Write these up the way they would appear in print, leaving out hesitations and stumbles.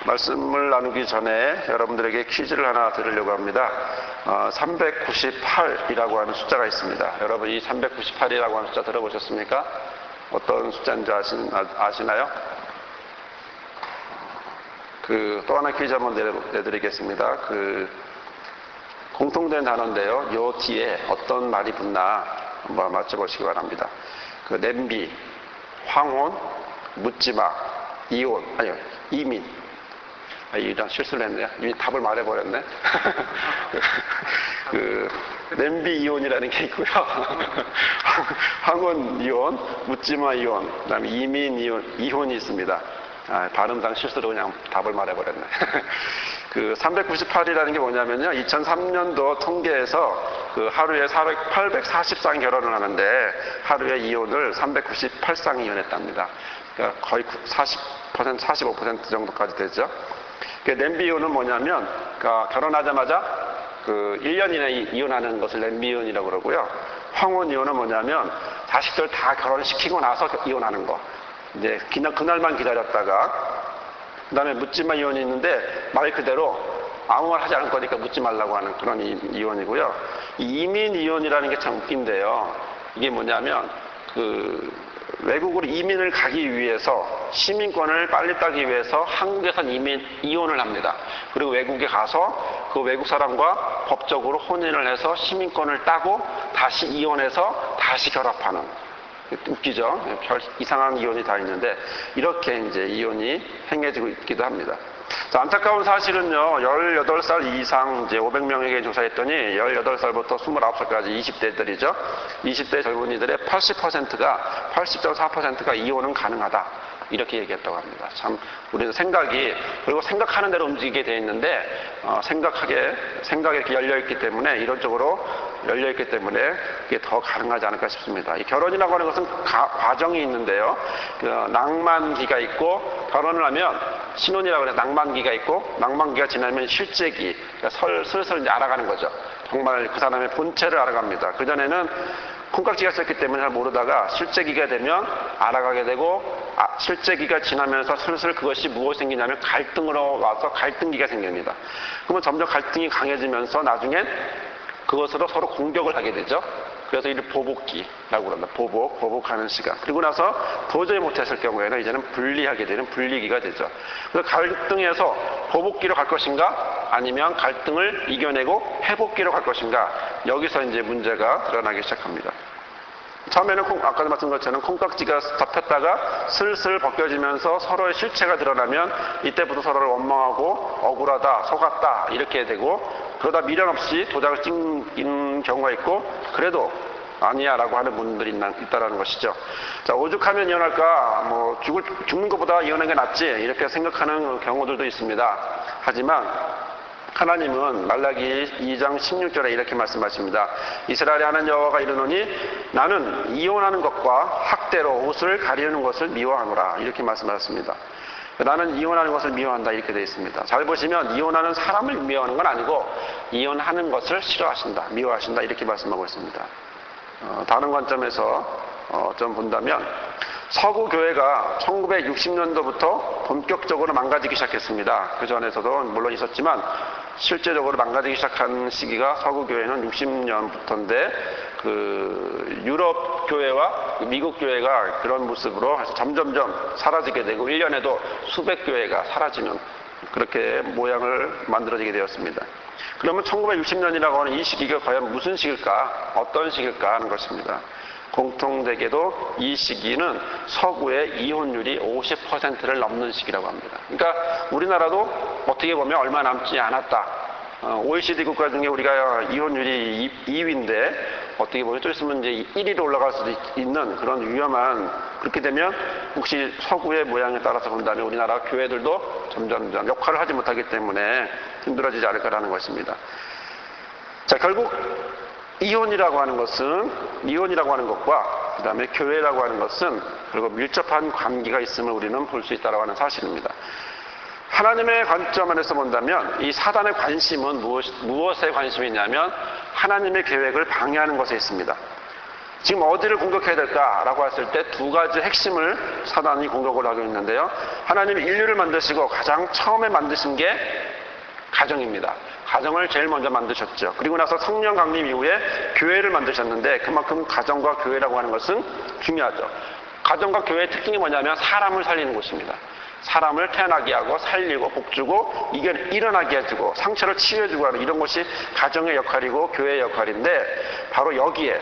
말씀을 나누기 전에 여러분들에게 퀴즈를 하나 드리려고 합니다. 398이라고 하는 숫자가 있습니다. 여러분 이 398이라고 하는 숫자 들어보셨습니까? 어떤 숫자인지 아시나요? 또 하나 퀴즈 한번 내드리겠습니다. 공통된 단어인데요. 요 뒤에 어떤 말이 붙나 한번 맞춰보시기 바랍니다. 냄비, 황혼, 묻지마, 이혼, 아니요, 이민. 이런 실수를 했네요. 이미 답을 말해버렸네. 냄비 이혼이라는 게 있고요. 황혼 이혼, 묻지마 이혼, 그 다음에 이민 이혼이 있습니다. 발음상 실수로 그냥 답을 말해버렸네. 398이라는 게 뭐냐면요. 2003년도 통계에서 하루에 840쌍 결혼을 하는데 하루에 이혼을 398쌍 이혼했답니다. 그러니까 거의 40%, 45% 정도까지 되죠. 냄비 이혼은 뭐냐면, 결혼하자마자 1년 이내에 이혼하는 것을 냄비 이혼이라고 그러고요. 황혼 이혼은 뭐냐면, 자식들 다 결혼시키고 나서 이혼하는 거. 이제 그날만 기다렸다가, 그 다음에 묻지마 이혼이 있는데, 말 그대로 아무 말 하지 않을 거니까 묻지 말라고 하는 그런 이혼이고요. 이민 이혼이라는 게 참 웃긴데요. 이게 뭐냐면, 외국으로 이민을 가기 위해서 시민권을 빨리 따기 위해서 한국에선 이혼을 합니다. 그리고 외국에 가서 그 외국 사람과 법적으로 혼인을 해서 시민권을 따고 다시 이혼해서 다시 결합하는. 웃기죠? 별 이상한 이혼이 다 있는데 이렇게 이제 이혼이 행해지고 있기도 합니다. 자, 안타까운 사실은요, 18살 이상 이제 500명에게 조사했더니 18살부터 29살까지 20대들이죠. 20대 젊은이들의 80.4%가 이혼은 가능하다. 이렇게 얘기했다고 합니다. 참, 우리는 그리고 생각하는 대로 움직이게 돼 있는데, 생각에 이렇게 열려있기 때문에, 이론적으로 열려있기 때문에, 이게 더 가능하지 않을까 싶습니다. 이 결혼이라고 하는 것은 과정이 있는데요. 낭만기가 있고, 결혼을 하면, 신혼이라고 해서 낭만기가 있고, 낭만기가 지나면 실제기, 그러니까 슬슬 이제 알아가는 거죠. 정말 그 사람의 본체를 알아갑니다. 그전에는 콩깍지가 썼기 때문에 잘 모르다가 실제기가 되면 알아가게 되고, 실제기가 지나면서 슬슬 그것이 무엇이 생기냐면 갈등으로 와서 갈등기가 생깁니다. 그러면 점점 갈등이 강해지면서 나중엔 그것으로 서로 공격을 하게 되죠. 그래서 이를 보복기라고 그럽니다. 보복하는 시간. 그리고 나서 도저히 못했을 경우에는 이제는 분리하게 되는 분리기가 되죠. 그래서 갈등에서 보복기로 갈 것인가? 아니면 갈등을 이겨내고 회복기로 갈 것인가? 여기서 이제 문제가 드러나기 시작합니다. 처음에는 아까도 말씀드린 것처럼 콩깍지가 잡혔다가 슬슬 벗겨지면서 서로의 실체가 드러나면 이때부터 서로를 원망하고 억울하다, 속았다 이렇게 되고 그러다 미련 없이 도장을 찍는 경우가 있고 그래도 아니야 라고 하는 분들이 있다라는 것이죠. 자, 오죽하면 이혼할까, 죽는 것보다 이혼하는 게 낫지 이렇게 생각하는 경우들도 있습니다. 하지만 하나님은 말라기 2장 16절에 이렇게 말씀하십니다. 이스라엘의 하나님 여호와가 이르노니 나는 이혼하는 것과 학대로 옷을 가리는 것을 미워하노라 이렇게 말씀하셨습니다. 나는 이혼하는 것을 미워한다 이렇게 되어 있습니다. 잘 보시면 이혼하는 사람을 미워하는 건 아니고 이혼하는 것을 싫어하신다, 미워하신다 이렇게 말씀하고 있습니다. 다른 관점에서 좀 본다면 서구 교회가 1960년도부터 본격적으로 망가지기 시작했습니다. 그 전에서도 물론 있었지만 실제적으로 망가지기 시작한 시기가 서구 교회는 60년부터인데 유럽 교회와 미국 교회가 그런 모습으로 점점점 사라지게 되고 1년에도 수백 교회가 사라지는 그렇게 모양을 만들어지게 되었습니다. 그러면 1960년이라고 하는 이 시기가 과연 무슨 시기일까? 어떤 시기일까 하는 것입니다. 공통되게도 이 시기는 서구의 이혼율이 50%를 넘는 시기라고 합니다. 그러니까 우리나라도 어떻게 보면 얼마 남지 않았다. OECD 국가 중에 우리가 이혼율이 2위인데 어떻게 보면 좀 있으면 이제 1위로 올라갈 수도 있는 그런 위험한, 그렇게 되면 혹시 서구의 모양에 따라서 본다면 우리나라 교회들도 점점 역할을 하지 못하기 때문에 힘들어지지 않을까라는 것입니다. 자, 결국 이혼이라고 하는 것과 그 다음에 교회라고 하는 것은 그리고 밀접한 관계가 있음을 우리는 볼 수 있다고 하는 사실입니다. 하나님의 관점 안에서 본다면 이 사단의 관심은 무엇에 관심이 있냐면 하나님의 계획을 방해하는 것에 있습니다. 지금 어디를 공격해야 될까라고 했을 때 두 가지 핵심을 사단이 공격을 하고 있는데요. 하나님이 인류를 만드시고 가장 처음에 만드신 게 가정입니다. 가정을 제일 먼저 만드셨죠. 그리고 나서 성령 강림 이후에 교회를 만드셨는데 그만큼 가정과 교회라고 하는 것은 중요하죠. 가정과 교회의 특징이 뭐냐면 사람을 살리는 곳입니다. 사람을 태어나게 하고 살리고 복주고 일어나게 해주고 상처를 치유해주고 하는 이런 것이 가정의 역할이고 교회의 역할인데 바로 여기에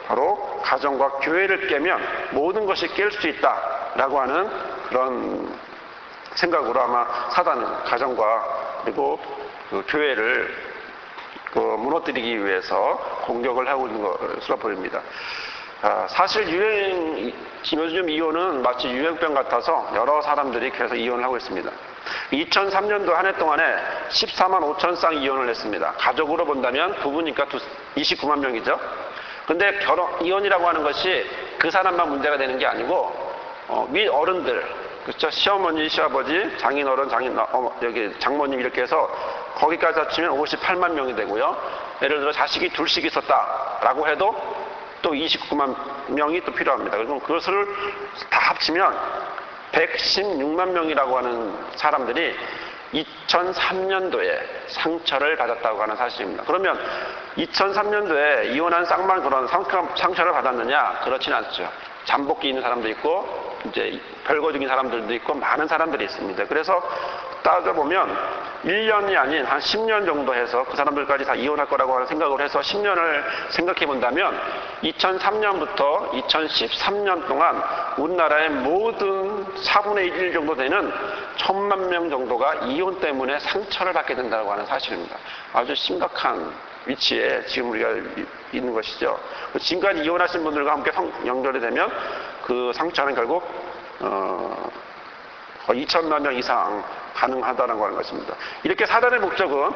바로 가정과 교회를 깨면 모든 것이 깰 수 있다라고 하는 그런 생각으로 아마 사단은 가정과 그리고 그 교회를 무너뜨리기 위해서 공격을 하고 있는 것으로 보입니다. 사실 요즘 이혼은 마치 유행병 같아서 여러 사람들이 계속 이혼을 하고 있습니다. 2003년도 한 해 동안에 14만 5천 쌍 이혼을 했습니다. 가족으로 본다면 부부니까 29만 명이죠. 근데 이혼이라고 하는 것이 그 사람만 문제가 되는 게 아니고 위 어른들, 그렇죠? 시어머니, 시아버지, 장인어른, 여기 장모님 이렇게 해서 거기까지 합치면 58만 명이 되고요. 예를 들어 자식이 둘씩 있었다라고 해도 또 29만 명이 또 필요합니다. 그럼 그것을 다 합치면 116만 명이라고 하는 사람들이 2003년도에 상처를 받았다고 하는 사실입니다. 그러면 2003년도에 이혼한 쌍만 그런 상처를 받았느냐? 그렇진 않죠. 잠복기 있는 사람도 있고 이제 별거 중인 사람들도 있고 많은 사람들이 있습니다. 그래서 따져보면 1년이 아닌 한 10년 정도 해서 그 사람들까지 다 이혼할 거라고 하는 생각을 해서 10년을 생각해 본다면 2003년부터 2013년 동안 우리나라의 모든 4분의 1 정도 되는 1,000만 명 정도가 이혼 때문에 상처를 받게 된다고 하는 사실입니다. 아주 심각한 위치에 지금 우리가 있는 것이죠. 지금까지 이혼하신 분들과 함께 연결이 되면 그 상처는 결국 2천만 명 이상 가능하다는 것입니다. 이렇게 사단의 목적은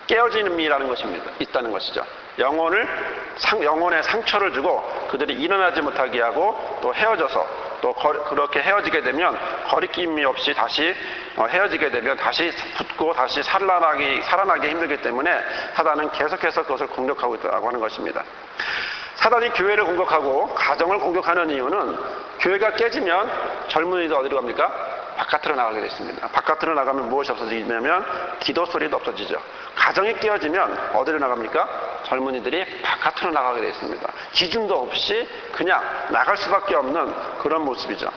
깨어짐이라는 것입니다. 있다는 것이죠. 영혼에 상처를 주고 그들이 일어나지 못하게 하고 또 헤어져서 또 그렇게 헤어지게 되면 거리낌이 없이 다시 헤어지게 되면 다시 붙고 다시 살아나기 힘들기 때문에 사단은 계속해서 그것을 공격하고 있다고 하는 것입니다. 사단이 교회를 공격하고 가정을 공격하는 이유는 교회가 깨지면 젊은이들 어디로 갑니까? 바깥으로 나가게 됐습니다. 바깥으로 나가면 무엇이 없어지냐면 기도 소리도 없어지죠. 가정이 깨어지면 어디로 나갑니까? 젊은이들이 바깥으로 나가게 됐습니다. 기준도 없이 그냥 나갈 수밖에 없는 그런 모습이죠.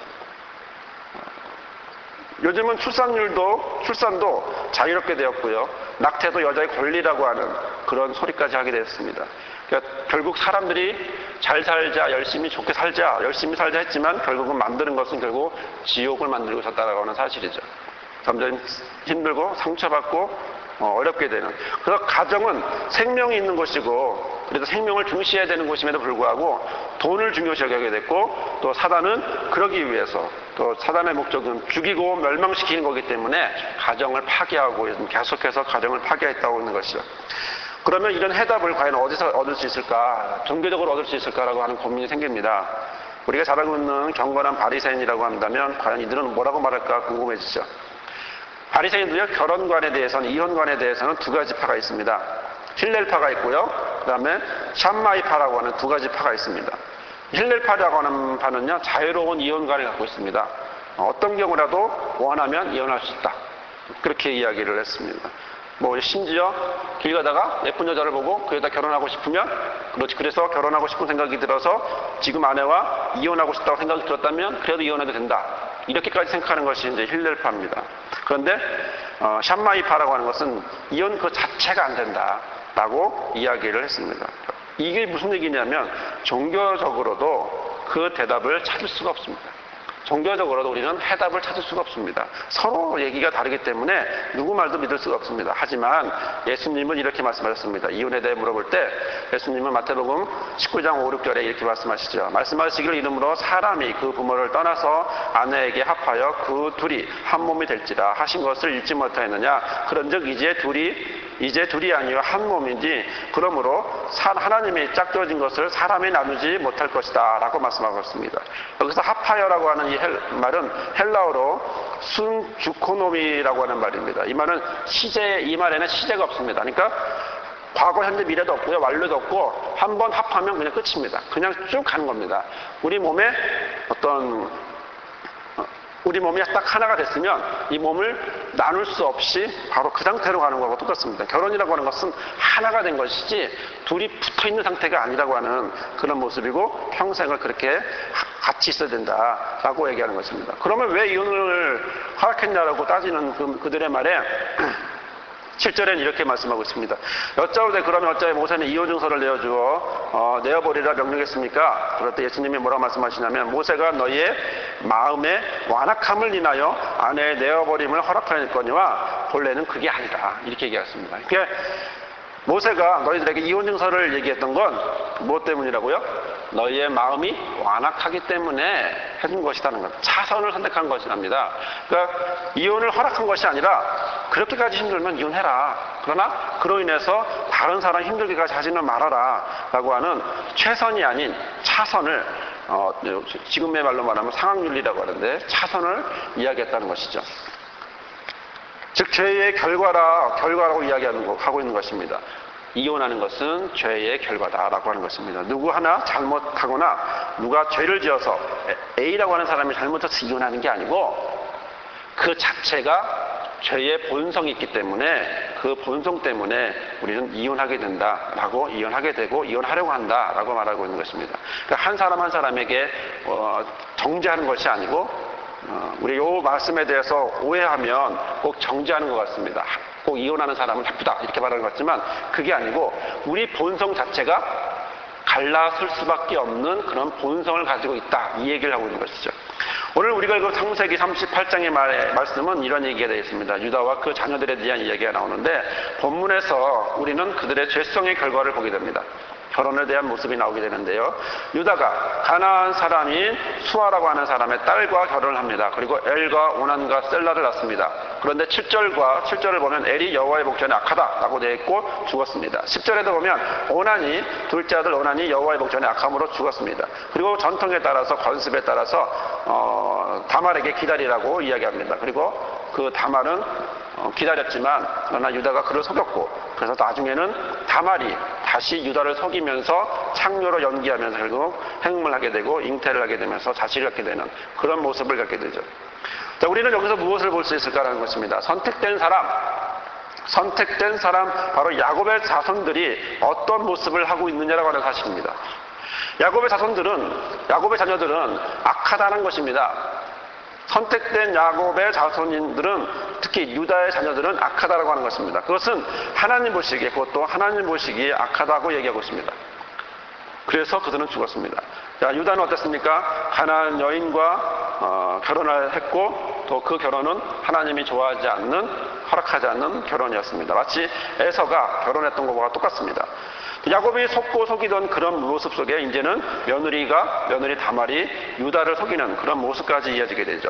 요즘은 출산도 자유롭게 되었고요. 낙태도 여자의 권리라고 하는 그런 소리까지 하게 되었습니다. 그러니까 결국 사람들이 잘 살자, 열심히 좋게 살자, 열심히 살자 했지만 결국은 만드는 것은 결국 지옥을 만들고 있었다라고 하는 사실이죠. 점점 힘들고 상처받고 어렵게 되는. 그래서 가정은 생명이 있는 곳이고 그래서 생명을 중시해야 되는 곳임에도 불구하고 돈을 중요시 여기게 됐고 또 사단은 그러기 위해서 또 사단의 목적은 죽이고 멸망시키는 거기 때문에 가정을 파괴하고 계속해서 가정을 파괴했다고 하는 것이죠. 그러면 이런 해답을 과연 어디서 얻을 수 있을까? 종교적으로 얻을 수 있을까라고 하는 고민이 생깁니다. 우리가 잘 알고 있는 경건한 바리새인이라고 한다면 과연 이들은 뭐라고 말할까 궁금해지죠. 바리새인들요 결혼관에 대해서는 이혼관에 대해서는 두 가지 파가 있습니다. 힐렐파가 있고요. 그 다음에 샴마이파라고 하는 두 가지 파가 있습니다. 힐렐파라고 하는 파는요 자유로운 이혼관을 갖고 있습니다. 어떤 경우라도 원하면 이혼할 수 있다. 그렇게 이야기를 했습니다. 심지어 길 가다가 예쁜 여자를 보고 그 여자 결혼하고 싶으면 그래서 결혼하고 싶은 생각이 들어서 지금 아내와 이혼하고 싶다고 생각이 들었다면 그래도 이혼해도 된다. 이렇게까지 생각하는 것이 이제 힐렐파입니다. 그런데 샴마이파라고 하는 것은 이혼 그 자체가 안 된다라고 이야기를 했습니다. 이게 무슨 얘기냐면 종교적으로도 그 대답을 찾을 수가 없습니다. 종교적으로도 우리는 해답을 찾을 수가 없습니다. 서로 얘기가 다르기 때문에 누구 말도 믿을 수가 없습니다. 하지만 예수님은 이렇게 말씀하셨습니다. 이혼에 대해 물어볼 때 예수님은 마태복음 19장 5, 6절에 이렇게 말씀하시죠. 말씀하시기를 이름으로 사람이 그 부모를 떠나서 아내에게 합하여 그 둘이 한 몸이 될지라 하신 것을 읽지 못하였느냐. 그런즉 이제 둘이 아니요 한 몸이지 그러므로 하나님이 짝지어진 것을 사람이 나누지 못할 것이다 라고 말씀하셨습니다. 여기서 합하여라고 하는 이 말은 헬라어로 순주코노미라고 하는 말입니다. 이 말은 이 말에는 시제가 없습니다. 그러니까 과거, 현재, 미래도 없고요. 완료도 없고 한 번 합하면 그냥 끝입니다. 그냥 쭉 가는 겁니다. 우리 몸에 우리 몸이 딱 하나가 됐으면 이 몸을 나눌 수 없이 바로 그 상태로 가는 거하고 똑같습니다. 결혼이라고 하는 것은 하나가 된 것이지 둘이 붙어있는 상태가 아니라고 하는 그런 모습이고 평생을 그렇게 같이 있어야 된다라고 얘기하는 것입니다. 그러면 왜 이혼을 허락했냐라고 따지는 그들의 말에 7절에는 이렇게 말씀하고 있습니다. 여짜오되 그러면 어찌하여 모세는 이혼 증서를 내어주어 내어버리라 명령했습니까? 그럴 때 예수님이 뭐라고 말씀하시냐면 모세가 너희의 마음에 완악함을 인하여 아내의 내어버림을 허락하였거니와 본래는 그게 아니라 이렇게 얘기했습니다. 그러니까 모세가 너희들에게 이혼 증서를 얘기했던 건 무엇 때문이라고요? 너희의 마음이 완악하기 때문에 해준 것이라는 것. 차선을 선택한 것이랍니다. 그러니까 이혼을 허락한 것이 아니라 그렇게까지 힘들면 이혼해라. 그러나 그로 인해서 다른 사람 힘들게까지 하지는 말아라 라고 하는 최선이 아닌 차선을 지금의 말로 말하면 상황윤리라고 하는데 차선을 이야기했다는 것이죠. 즉 죄의 결과라고 하고 있는 것입니다. 이혼하는 것은 죄의 결과다라고 하는 것입니다. 누구 하나 잘못하거나 누가 죄를 지어서 A라고 하는 사람이 잘못해서 이혼하는 게 아니고 그 자체가 죄의 본성이 있기 때문에 그 본성 때문에 우리는 이혼하게 된다라고 이혼하게 되고 이혼하려고 한다라고 말하고 있는 것입니다. 그러니까 한 사람 한 사람에게 정죄하는 것이 아니고 우리 요 말씀에 대해서 오해하면 꼭 정죄하는 것 같습니다. 꼭 이혼하는 사람은 나쁘다 이렇게 말하는 것 같지만 그게 아니고 우리 본성 자체가 갈라설 수밖에 없는 그런 본성을 가지고 있다 이 얘기를 하고 있는 것이죠. 오늘 우리가 읽은 창세기 38장의 말씀은 이런 얘기가 되어 있습니다. 유다와 그 자녀들에 대한 이야기가 나오는데 본문에서 우리는 그들의 죄성의 결과를 보게 됩니다. 결혼에 대한 모습이 나오게 되는데요. 유다가 가나안 사람인 수아라고 하는 사람의 딸과 결혼을 합니다. 그리고 엘과 오난과 셀라를 낳습니다. 그런데 7절을 보면 엘이 여호와의 목전에 악하다라고 되어 있고 죽었습니다. 10절에도 보면 오난이 둘째 아들 오난이 여호와의 목전에 악함으로 죽었습니다. 그리고 전통에 따라서 관습에 따라서 다말에게 기다리라고 이야기합니다. 그리고 그 다말은 기다렸지만 그러나 유다가 그를 속였고 그래서 나중에는 다말이 다시 유다를 속이면서 창녀로 연기하면서 결국 행음을 하게 되고 잉태를 하게 되면서 자식을 갖게 되는 그런 모습을 갖게 되죠. 자, 우리는 여기서 무엇을 볼 수 있을까라는 것입니다. 선택된 사람 바로 야곱의 자손들이 어떤 모습을 하고 있느냐라고 하는 사실입니다. 야곱의 자녀들은 악하다는 것입니다. 선택된 야곱의 자손인들은 특히 유다의 자녀들은 악하다라고 하는 것입니다. 그것은 하나님 보시기에 그것도 하나님 보시기에 악하다고 얘기하고 있습니다. 그래서 그들은 죽었습니다. 자, 유다는 어땠습니까? 가나안 여인과 결혼을 했고 또 그 결혼은 하나님이 허락하지 않는 결혼이었습니다. 마치 에서가 결혼했던 것과 똑같습니다. 야곱이 속고 속이던 그런 모습 속에 이제는 며느리 다말이 유다를 속이는 그런 모습까지 이어지게 되죠.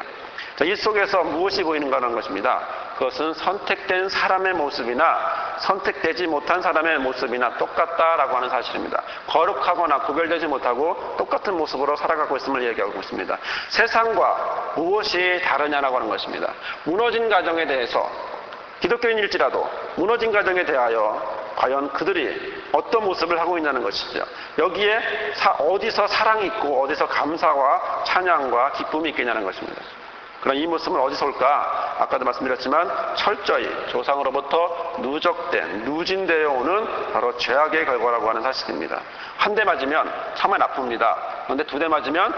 자, 이 속에서 무엇이 보이는가 하는 것입니다. 그것은 선택된 사람의 모습이나 선택되지 못한 사람의 모습이나 똑같다라고 하는 사실입니다. 거룩하거나 구별되지 못하고 똑같은 모습으로 살아가고 있음을 얘기하고 있습니다. 세상과 무엇이 다르냐라고 하는 것입니다. 무너진 가정에 대해서 기독교인일지라도 무너진 가정에 대하여 과연 그들이 어떤 모습을 하고 있냐는 것이죠. 여기에 어디서 사랑이 있고 어디서 감사와 찬양과 기쁨이 있겠냐는 것입니다. 그럼 이 모습은 어디서 올까? 아까도 말씀드렸지만 철저히 조상으로부터 누진되어 오는 바로 죄악의 결과라고 하는 사실입니다. 한 대 맞으면 참아 나쁩니다. 그런데 두 대 맞으면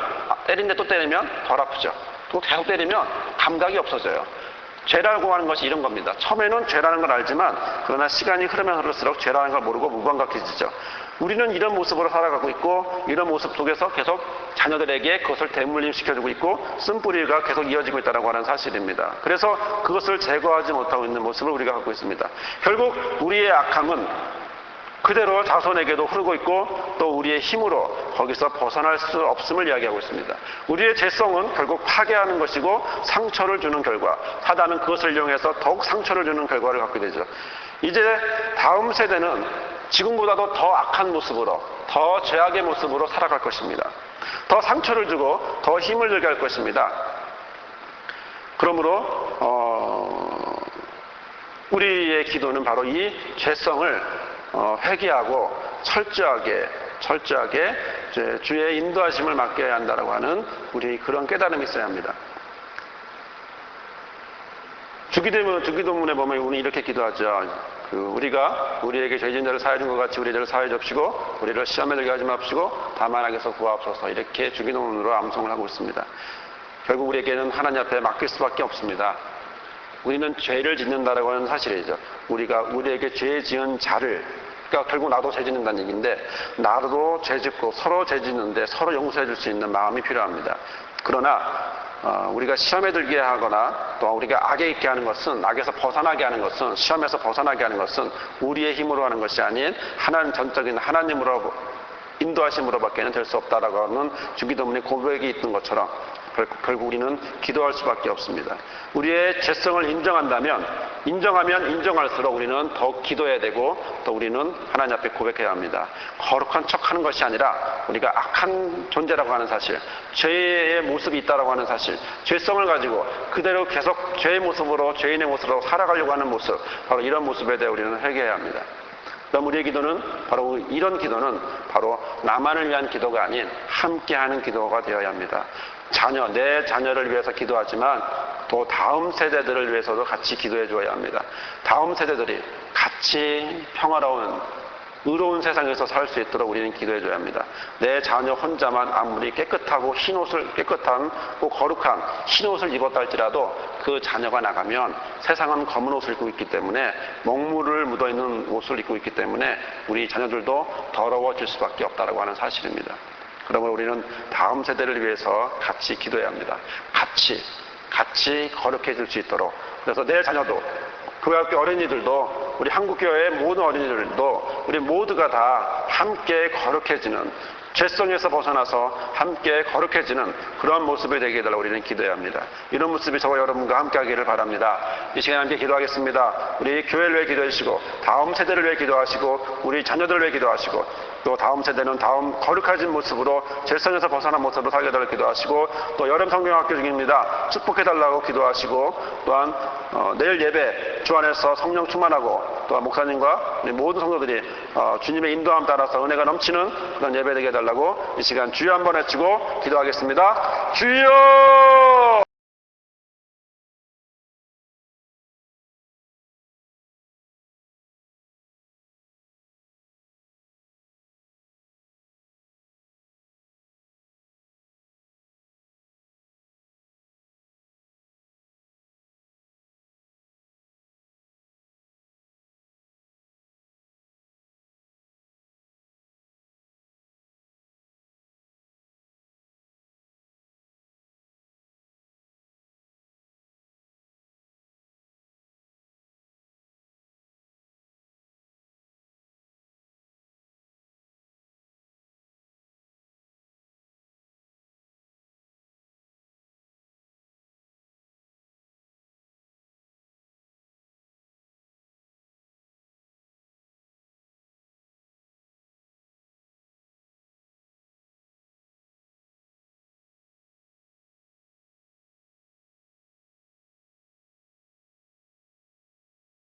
때린데 또 때리면 덜 아프죠. 또 계속 때리면 감각이 없어져요. 죄라고 하는 것이 이런 겁니다. 처음에는 죄라는 걸 알지만 그러나 시간이 흐르면 흐를수록 죄라는 걸 모르고 무감각해지죠. 우리는 이런 모습으로 살아가고 있고 이런 모습 속에서 계속 자녀들에게 그것을 대물림시켜주고 있고 쓴뿌리가 계속 이어지고 있다는 하는 사실입니다. 그래서 그것을 제거하지 못하고 있는 모습을 우리가 갖고 있습니다. 결국 우리의 악함은 그대로 자손에게도 흐르고 있고 또 우리의 힘으로 거기서 벗어날 수 없음을 이야기하고 있습니다. 우리의 죄성은 결국 파괴하는 것이고 상처를 주는 결과, 사단은 그것을 이용해서 더욱 상처를 주는 결과를 갖게 되죠. 이제 다음 세대는 지금보다도 더 악한 모습으로, 더 죄악의 모습으로 살아갈 것입니다. 더 상처를 주고 더 힘을 들게 할 것입니다. 그러므로 우리의 기도는 바로 이 죄성을 회개하고 철저하게 주의 인도하심을 맡겨야 한다라고 하는 우리 그런 깨달음이 있어야 합니다. 주기도문에 보면 우리 이렇게 기도하죠. 우리가 우리에게 죄진 자를 사해 준 것 같이 우리 죄를 사해 줍시고 우리를 시험에 들게 하지 맙시고 다만 악에서 구하옵소서. 이렇게 주기도문으로 암송을 하고 있습니다. 결국 우리에게는 하나님 앞에 맡길 수밖에 없습니다. 우리는 죄를 짓는다라고 하는 사실이죠. 우리가 우리에게 죄 지은 자를, 그러니까 결국 나도 죄 짓는다는 얘기인데, 나도 죄 짓고 서로 죄 짓는데 서로 용서해 줄 수 있는 마음이 필요합니다. 그러나 우리가 시험에 들게 하거나 또 우리가 악에 있게 하는 것은, 악에서 벗어나게 하는 것은, 시험에서 벗어나게 하는 것은 우리의 힘으로 하는 것이 아닌 하나님 전적인 하나님으로 인도하심으로밖에는 될 수 없다라고 하는 주기도문의 고백이 있던 것처럼 결국 우리는 기도할 수밖에 없습니다. 우리의 죄성을 인정하면 인정할수록 우리는 더욱 기도해야 되고 또 우리는 하나님 앞에 고백해야 합니다. 거룩한 척하는 것이 아니라 우리가 악한 존재라고 하는 사실, 죄의 모습이 있다라고 하는 사실, 죄성을 가지고 그대로 계속 죄의 모습으로, 죄인의 모습으로 살아가려고 하는 모습, 바로 이런 모습에 대해 우리는 회개해야 합니다. 그럼 우리의 기도는 바로 이런 기도는 바로 나만을 위한 기도가 아닌 함께하는 기도가 되어야 합니다. 내 자녀를 위해서 기도하지만 또 다음 세대들을 위해서도 같이 기도해 줘야 합니다. 다음 세대들이 같이 평화로운 의로운 세상에서 살 수 있도록 우리는 기도해 줘야 합니다. 내 자녀 혼자만 아무리 깨끗하고 깨끗한 거룩한 흰옷을 입었다 할지라도 그 자녀가 나가면 세상은 검은 옷을 입고 있기 때문에, 먹물을 묻어있는 옷을 입고 있기 때문에 우리 자녀들도 더러워질 수밖에 없다고 하는 사실입니다. 그러므로 우리는 다음 세대를 위해서 같이 기도해야 합니다. 같이 거룩해질 수 있도록. 그래서 내 자녀도, 교회학교 어린이들도, 우리 한국교회의 모든 어린이들도 우리 모두가 다 함께 거룩해지는, 죄성에서 벗어나서 함께 거룩해지는 그런 모습이 되게 해달라고 우리는 기도해야 합니다. 이런 모습이 저와 여러분과 함께 하기를 바랍니다. 이 시간에 함께 기도하겠습니다. 우리 교회를 위해 기도해 주시고 다음 세대를 위해 기도하시고 우리 자녀들을 위해 기도하시고 또 다음 세대는 다음 거룩해진 모습으로, 죄성에서 벗어난 모습으로 살려달라고 기도하시고, 또 여름 성경학교 중입니다. 축복해달라고 기도하시고, 또한 내일 예배 주 안에서 성령 충만하고 또한 목사님과 우리 모든 성도들이 주님의 인도함 따라서 은혜가 넘치는 그런 예배 되게 해달라고 이 시간 주여 한번 외치고 기도하겠습니다. 주여!